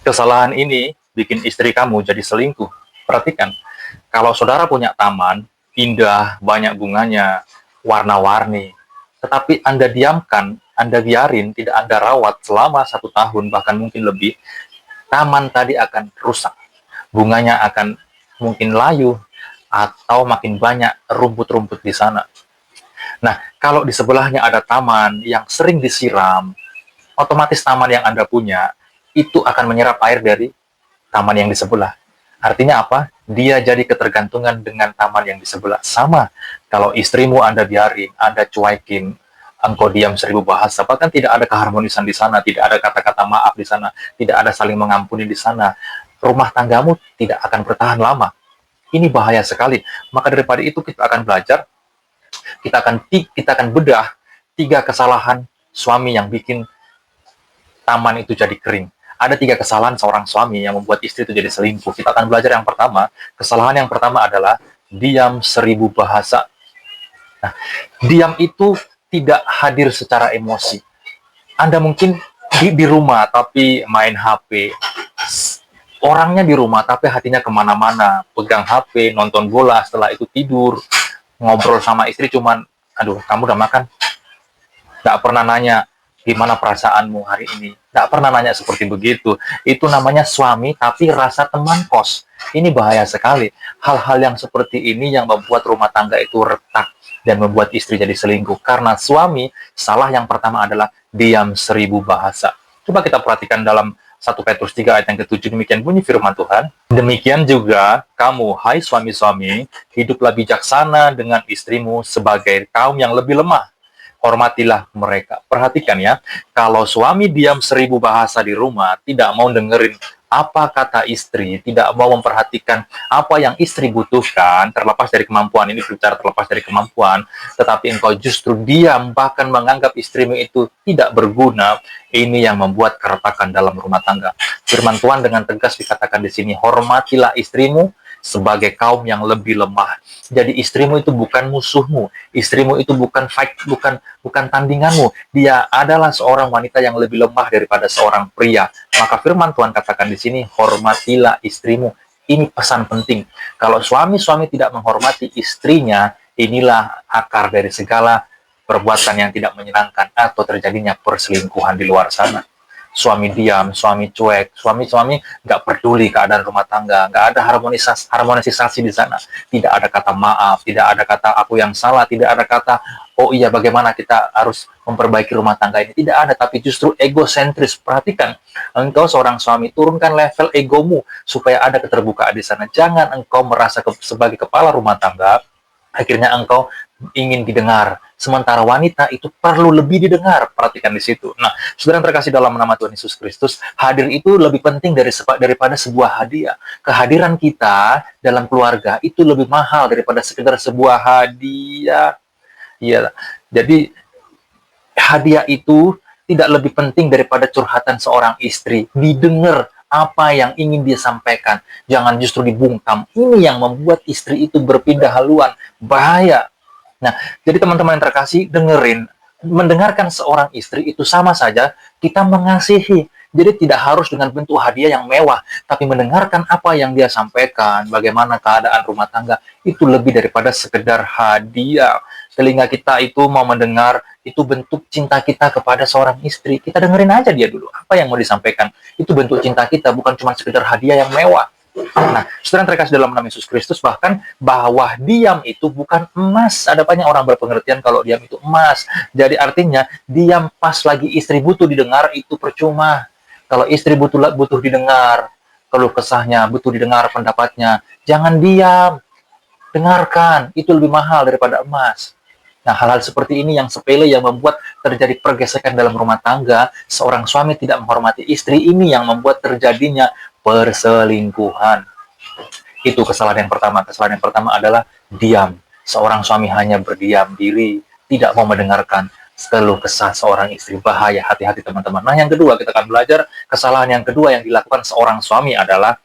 Kesalahan ini bikin istri kamu jadi selingkuh. Perhatikan, kalau saudara punya taman, indah, banyak bunganya, warna-warni, tetapi Anda diamkan, Anda biarin, tidak Anda rawat selama 1 tahun, bahkan mungkin lebih, taman tadi akan rusak. Bunganya akan mungkin layu, atau makin banyak rumput-rumput di sana. Nah, kalau di sebelahnya ada taman yang sering disiram, otomatis taman yang Anda punya itu akan menyerap air dari taman yang di sebelah. Artinya apa? Dia jadi ketergantungan dengan taman yang di sebelah. Sama, kalau istrimu Anda biarin, Anda cuekin, engkau diam 1000 bahasa, bahkan tidak ada keharmonisan di sana, tidak ada kata-kata maaf di sana, tidak ada saling mengampuni di sana, rumah tanggamu tidak akan bertahan lama. Ini bahaya sekali. Maka daripada itu kita akan belajar, kita akan bedah 3 kesalahan suami yang bikin taman itu jadi kering. Ada 3 kesalahan seorang suami yang membuat istri itu jadi selingkuh. Kita akan belajar yang pertama. Kesalahan yang pertama adalah diam 1000 bahasa. Nah, diam itu tidak hadir secara emosi. Anda mungkin di rumah tapi main HP. Orangnya di rumah tapi hatinya kemana-mana. Pegang HP, nonton bola, setelah itu tidur. Ngobrol sama istri cuman, aduh, kamu udah makan? Nggak pernah nanya, gimana perasaanmu hari ini? Nggak pernah nanya seperti begitu. Itu namanya suami, tapi rasa teman kos. Ini bahaya sekali. Hal-hal yang seperti ini yang membuat rumah tangga itu retak dan membuat istri jadi selingkuh. Karena suami, salah yang pertama adalah diam 1000 bahasa. Coba kita perhatikan dalam 1 Petrus 3 ayat yang ke-7, demikian bunyi firman Tuhan. Demikian juga kamu, hai suami-suami, hiduplah bijaksana dengan istrimu sebagai kaum yang lebih lemah. Hormatilah mereka. Perhatikan ya, kalau suami diam 1000 bahasa di rumah, tidak mau dengerin apa kata istri, tidak mau memperhatikan apa yang istri butuhkan, terlepas dari kemampuan, ini bicara terlepas dari kemampuan, tetapi engkau justru diam, bahkan menganggap istrimu itu tidak berguna, ini yang membuat keretakan dalam rumah tangga. Firman Tuhan dengan tegas dikatakan di sini, hormatilah istrimu sebagai kaum yang lebih lemah. Jadi istrimu itu bukan musuhmu, istrimu itu bukan bukan tandinganmu. Dia adalah seorang wanita yang lebih lemah daripada seorang pria. Maka firman Tuhan katakan di sini, hormatilah istrimu. Ini pesan penting. Kalau suami-suami tidak menghormati istrinya, inilah akar dari segala perbuatan yang tidak menyenangkan atau terjadinya perselingkuhan di luar sana. Suami diam, suami cuek, suami nggak peduli keadaan rumah tangga, nggak ada harmonisasi di sana. Tidak ada kata maaf, tidak ada kata aku yang salah, tidak ada kata, oh iya bagaimana kita harus memperbaiki rumah tangga ini. Tidak ada, tapi justru egosentris. Perhatikan, engkau seorang suami, turunkan level egomu supaya ada keterbukaan di sana. Jangan engkau merasa sebagai kepala rumah tangga, akhirnya engkau ingin didengar. Sementara wanita itu perlu lebih didengar. Perhatikan di situ. Nah, saudara yang terkasih dalam nama Tuhan Yesus Kristus, hadir itu lebih penting daripada sebuah hadiah. Kehadiran kita dalam keluarga itu lebih mahal daripada sekedar sebuah hadiah. Iya. Jadi, hadiah itu tidak lebih penting daripada curhatan seorang istri. Didengar apa yang ingin dia sampaikan. Jangan justru dibungkam. Ini yang membuat istri itu berpindah haluan. Bahaya. Nah, jadi teman-teman yang terkasih, mendengarkan seorang istri itu sama saja kita mengasihi. Jadi tidak harus dengan bentuk hadiah yang mewah, tapi mendengarkan apa yang dia sampaikan, bagaimana keadaan rumah tangga, itu lebih daripada sekedar hadiah. Telinga kita itu mau mendengar, itu bentuk cinta kita kepada seorang istri. Kita dengerin aja dia dulu, apa yang mau disampaikan. Itu bentuk cinta kita, bukan cuma sekedar hadiah yang mewah. Nah, saudara yang terkasih dalam nama Yesus Kristus, bahkan bahwa diam itu bukan emas. Ada banyak orang berpengertian kalau diam itu emas. Jadi artinya, diam pas lagi istri butuh didengar itu percuma. Kalau istri butuh didengar, keluh kesahnya, butuh didengar pendapatnya, jangan diam. Dengarkan, itu lebih mahal daripada emas. Nah, hal-hal seperti ini yang sepele yang membuat terjadi pergesekan dalam rumah tangga, seorang suami tidak menghormati istri, ini yang membuat terjadinya perselingkuhan. Itu kesalahan yang pertama. Kesalahan yang pertama adalah diam. Seorang suami hanya berdiam diri, tidak mau mendengarkan keluh kesah seorang istri. Bahaya, hati-hati teman-teman. Nah, yang kedua, kita akan belajar kesalahan yang kedua yang dilakukan seorang suami adalah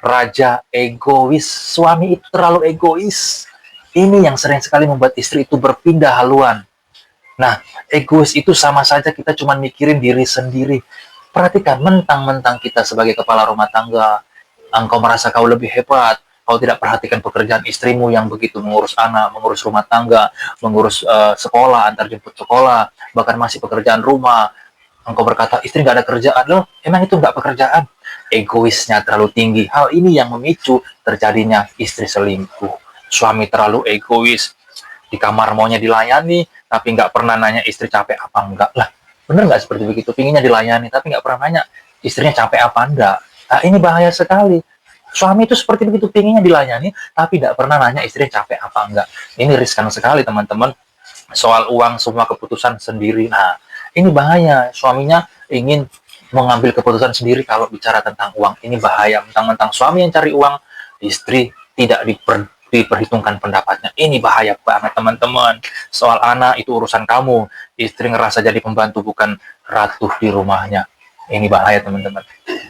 raja egois. Suami itu terlalu egois. Ini yang sering sekali membuat istri itu berpindah haluan. Nah, egois itu sama saja kita cuma mikirin diri sendiri. Perhatikan, mentang-mentang kita sebagai kepala rumah tangga, engkau merasa kau lebih hebat, kau tidak perhatikan pekerjaan istrimu yang begitu mengurus anak, mengurus rumah tangga, mengurus sekolah, antar jemput sekolah, bahkan masih pekerjaan rumah. Engkau berkata, istri nggak ada kerjaan. Loh, emang itu nggak pekerjaan? Egoisnya terlalu tinggi. Hal ini yang memicu terjadinya istri selingkuh. Suami terlalu egois. Di kamar maunya dilayani, tapi nggak pernah nanya istri capek apa enggak. Lah, bener nggak seperti begitu? Pinginnya dilayani, tapi nggak pernah nanya istrinya capek apa enggak. Nah, ini bahaya sekali. Suami itu seperti begitu, pinginnya dilayani, tapi tidak pernah nanya istrinya capek apa enggak. Ini riskan sekali, teman-teman. Soal uang, semua keputusan sendiri. Nah, ini bahaya. Suaminya ingin mengambil keputusan sendiri kalau bicara tentang uang. Ini bahaya. Mentang-mentang suami yang cari uang, istri tidak diperhitungkan pendapatnya. Ini bahaya banget, teman-teman. Soal anak, itu urusan kamu. Istri ngerasa jadi pembantu, bukan ratu di rumahnya. Ini bahaya, teman-teman.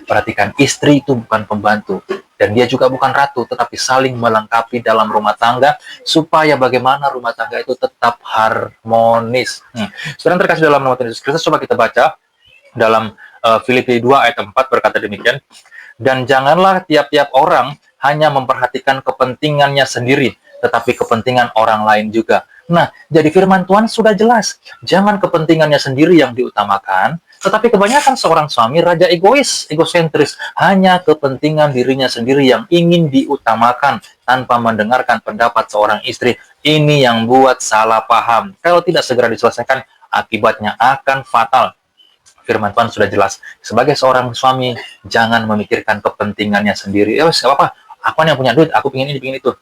Perhatikan, istri itu bukan pembantu. Dan dia juga bukan ratu, tetapi saling melengkapi dalam rumah tangga, supaya bagaimana rumah tangga itu tetap harmonis. Saudara terkasih dalam nama Tuhan Yesus Kristus, coba kita baca dalam Filipi 2 ayat 4 berkata demikian, dan janganlah tiap-tiap orang hanya memperhatikan kepentingannya sendiri, tetapi kepentingan orang lain juga. Nah, jadi firman Tuhan sudah jelas. Jangan kepentingannya sendiri yang diutamakan, tetapi kebanyakan seorang suami raja egois, egosentris. Hanya kepentingan dirinya sendiri yang ingin diutamakan tanpa mendengarkan pendapat seorang istri. Ini yang buat salah paham. Kalau tidak segera diselesaikan, akibatnya akan fatal. Firman Tuhan sudah jelas. Sebagai seorang suami, jangan memikirkan kepentingannya sendiri. Ya, gak apa-apa. Aku yang punya duit, aku pingin ini, pingin itu.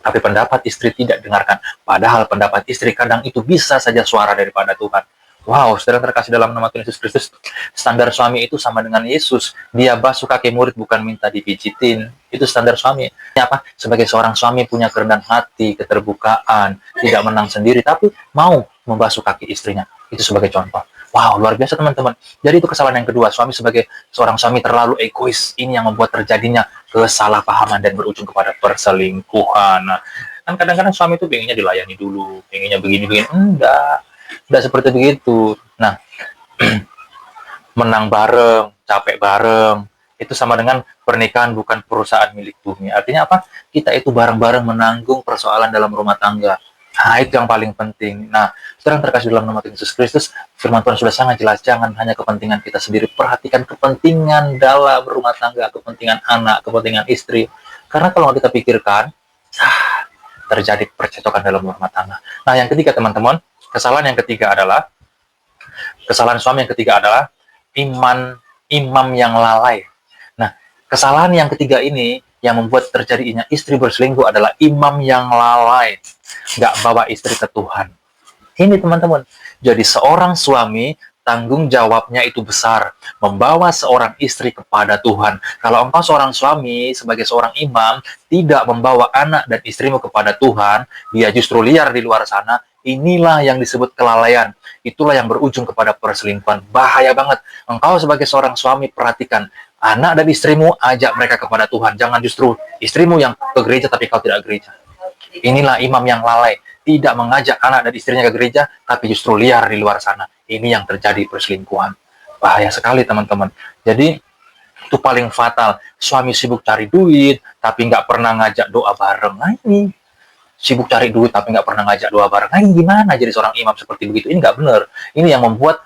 Tapi pendapat istri tidak dengarkan. Padahal pendapat istri kadang itu bisa saja suara daripada Tuhan. Wow, saudara terkasih dalam nama Tuhan Yesus Kristus, standar suami itu sama dengan Yesus. Dia basuh kaki murid bukan minta dipijitin. Itu standar suami. Ini apa? Sebagai seorang suami punya kerendahan hati, keterbukaan, tidak menang sendiri, tapi mau membasuh kaki istrinya. Itu sebagai contoh. Wow, luar biasa, teman-teman. Jadi itu kesalahan yang kedua. Suami sebagai seorang suami terlalu egois. Ini yang membuat terjadinya kesalahpahaman dan berujung kepada perselingkuhan. Nah, kan kadang-kadang suami itu pengennya dilayani dulu, pengennya begini-begini. Enggak seperti begitu. Nah, menang bareng, capek bareng, itu sama dengan pernikahan bukan perusahaan milik bumi. Artinya apa? Kita itu bareng-bareng menanggung persoalan dalam rumah tangga. Nah, itu yang paling penting. Nah, sekarang terkasih dalam nama Tuhan Yesus Kristus, firman Tuhan sudah sangat jelas. Jangan hanya kepentingan kita sendiri. Perhatikan kepentingan dalam rumah tangga, kepentingan anak, kepentingan istri. Karena kalau kita pikirkan, terjadi percekcokan dalam rumah tangga. Nah, yang ketiga, teman-teman, kesalahan suami yang ketiga adalah imam yang lalai. Nah, kesalahan yang ketiga ini yang membuat terjadinya istri berselingkuh adalah imam yang lalai, nggak bawa istri ke Tuhan. Ini, teman-teman, jadi seorang suami tanggung jawabnya itu besar, membawa seorang istri kepada Tuhan. Kalau engkau seorang suami, sebagai seorang imam, tidak membawa anak dan istrimu kepada Tuhan, dia justru liar di luar sana, inilah yang disebut kelalaian. Itulah yang berujung kepada perselingkuhan. Bahaya banget. Engkau sebagai seorang suami, perhatikan, anak dan istrimu, ajak mereka kepada Tuhan. Jangan justru istrimu yang ke gereja tapi kau tidak gereja. Inilah imam yang lalai, tidak mengajak anak dan istrinya ke gereja, tapi justru liar di luar sana. Ini yang terjadi perselingkuhan. Bahaya sekali, teman-teman. Jadi, itu paling fatal. Suami sibuk cari duit, tapi nggak pernah ngajak doa bareng. Nah, ini sibuk cari duit, tapi nggak pernah ngajak doa bareng. Nah, ini gimana jadi seorang imam seperti begitu? Ini nggak benar. Ini yang membuat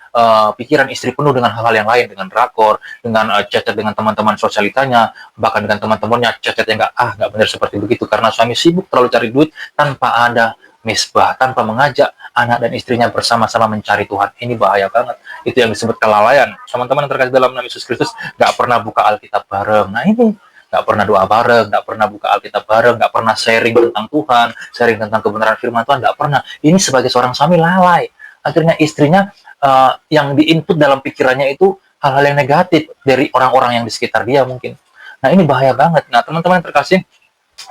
pikiran istri penuh dengan hal-hal yang lain, dengan drakor, dengan chat-chat dengan teman-teman sosialitanya, bahkan dengan teman-temannya chat-chat yang nggak benar seperti begitu. Karena suami sibuk terlalu cari duit tanpa ada misbah, tanpa mengajak anak dan istrinya bersama-sama mencari Tuhan. Ini bahaya banget. Itu yang disebut kelalaian. Teman-teman yang terkasih dalam nama Yesus Kristus, nggak pernah buka Alkitab bareng. Nah, ini nggak pernah doa bareng, nggak pernah buka Alkitab bareng, nggak pernah sharing tentang Tuhan, sharing tentang kebenaran firman Tuhan, nggak pernah. Ini sebagai seorang suami lalai. Akhirnya istrinya yang diinput dalam pikirannya itu hal-hal yang negatif dari orang-orang yang di sekitar dia mungkin. Nah, ini bahaya banget. Nah, teman-teman yang terkasih,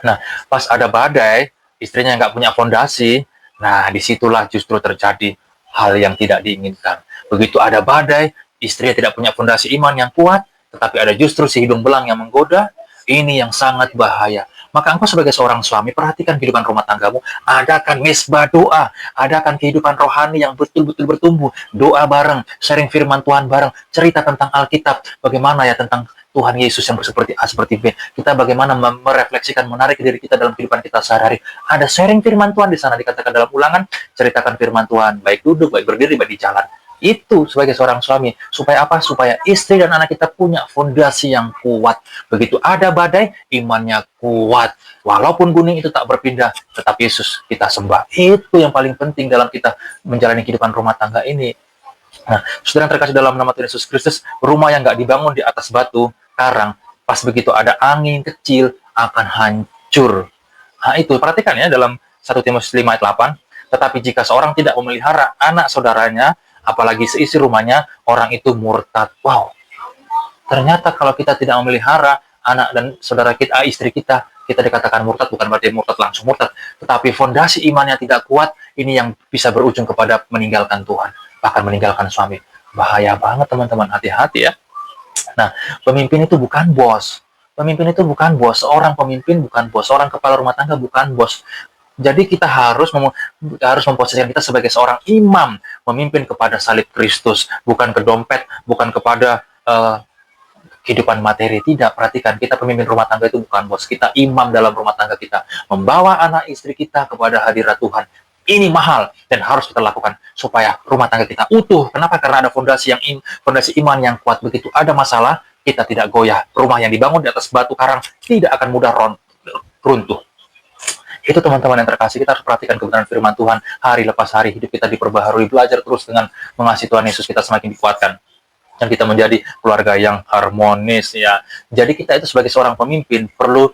nah, pas ada badai, istrinya nggak punya fondasi, nah, disitulah justru terjadi hal yang tidak diinginkan. Begitu ada badai, istrinya tidak punya fondasi iman yang kuat, tetapi ada justru si hidung belang yang menggoda. Ini yang sangat bahaya. Maka engkau sebagai seorang suami, perhatikan kehidupan rumah tanggamu, adakan misbah doa, adakan kehidupan rohani yang betul-betul bertumbuh, doa bareng, sharing firman Tuhan bareng, cerita tentang Alkitab, bagaimana ya tentang Tuhan Yesus yang seperti A, seperti B. Kita bagaimana merefleksikan, menarik diri kita dalam kehidupan kita sehari-hari. Ada sharing firman Tuhan di sana, dikatakan dalam Ulangan, ceritakan firman Tuhan, baik duduk, baik berdiri, baik di jalan. Itu sebagai seorang suami. Supaya apa? Supaya istri dan anak kita punya fondasi yang kuat. Begitu ada badai, imannya kuat. Walaupun gunung itu tak berpindah, tetap Yesus kita sembah. Itu yang paling penting dalam kita menjalani kehidupan rumah tangga ini. Nah, saudara yang terkasih dalam nama Tuhan Yesus Kristus, rumah yang nggak dibangun di atas batu, karang, pas begitu ada angin kecil, akan hancur. Nah, itu, perhatikan ya, dalam 1 Timotius 5 ayat 8, tetapi jika seorang tidak memelihara anak saudaranya, apalagi seisi rumahnya, orang itu murtad. Wow, ternyata kalau kita tidak memelihara anak dan saudara kita, istri kita, kita dikatakan murtad, bukan berarti murtad langsung murtad, tetapi fondasi imannya tidak kuat, ini yang bisa berujung kepada meninggalkan Tuhan, bahkan meninggalkan suami. Bahaya banget teman-teman, hati-hati ya. Nah, pemimpin itu bukan bos. Pemimpin itu bukan bos. Seorang pemimpin bukan bos. Seorang kepala rumah tangga bukan bos. Jadi kita harus memposisikan kita sebagai seorang imam, memimpin kepada salib Kristus, bukan ke dompet, bukan kepada kehidupan materi. Tidak, perhatikan, kita pemimpin rumah tangga itu bukan bos. Kita imam dalam rumah tangga kita, membawa anak istri kita kepada hadirat Tuhan. Ini mahal dan harus kita lakukan supaya rumah tangga kita utuh. Kenapa? Karena ada fondasi iman yang kuat. Begitu ada masalah, kita tidak goyah. Rumah yang dibangun di atas batu karang tidak akan mudah runtuh. Itu teman-teman yang terkasih, kita harus perhatikan kebenaran firman Tuhan hari lepas hari, hidup kita diperbaharui, belajar terus dengan mengasihi Tuhan Yesus, kita semakin dikuatkan dan kita menjadi keluarga yang harmonis ya. Jadi kita itu sebagai seorang pemimpin perlu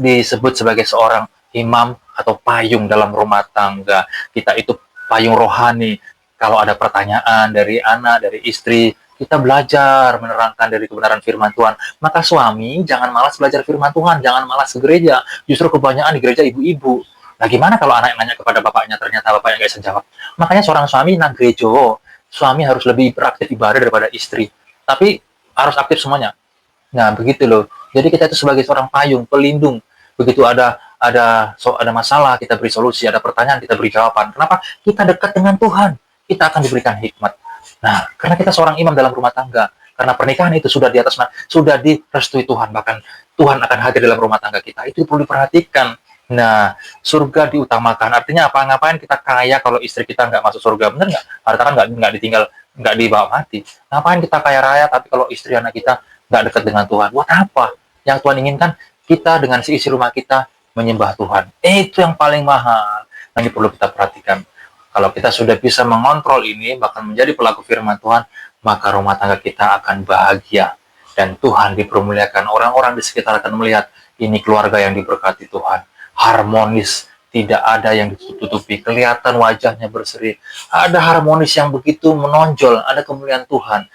disebut sebagai seorang imam atau payung dalam rumah tangga. Kita itu payung rohani. Kalau ada pertanyaan dari anak, dari istri, kita belajar menerangkan dari kebenaran firman Tuhan. Maka suami, jangan malas belajar firman Tuhan, jangan malas ke gereja. Justru kebanyakan di gereja ibu-ibu. Nah, gimana kalau anak nanya kepada bapaknya, ternyata bapaknya nggak bisa jawab? Makanya seorang suami nang gereja, suami harus lebih beraktif ibadah daripada istri. Tapi harus aktif semuanya. Nah, begitu loh. Jadi kita itu sebagai seorang payung, pelindung. Begitu ada masalah, kita beri solusi, ada pertanyaan, kita beri jawaban. Kenapa? Kita dekat dengan Tuhan. Kita akan diberikan hikmat. Nah, karena kita seorang imam dalam rumah tangga, karena pernikahan itu sudah sudah direstui Tuhan, bahkan Tuhan akan hadir dalam rumah tangga kita. Itu perlu diperhatikan. Nah, surga diutamakan. Artinya apa? Ngapain kita kaya kalau istri kita nggak masuk surga? Bener nggak? Harta kan nggak ditinggal, nggak dibawa mati. Ngapain kita kaya raya, tapi kalau istri anak kita nggak dekat dengan Tuhan? Buat apa? Yang Tuhan inginkan, kita dengan isi rumah kita menyembah Tuhan. Itu yang paling mahal. Nah, ini perlu kita perhatikan. Kalau kita sudah bisa mengontrol ini, bahkan menjadi pelaku firman Tuhan, maka rumah tangga kita akan bahagia. Dan Tuhan dipermuliakan. Orang-orang di sekitar akan melihat, ini keluarga yang diberkati Tuhan. Harmonis, tidak ada yang ditutupi. Kelihatan wajahnya berseri. Ada harmonis yang begitu menonjol, ada kemuliaan Tuhan.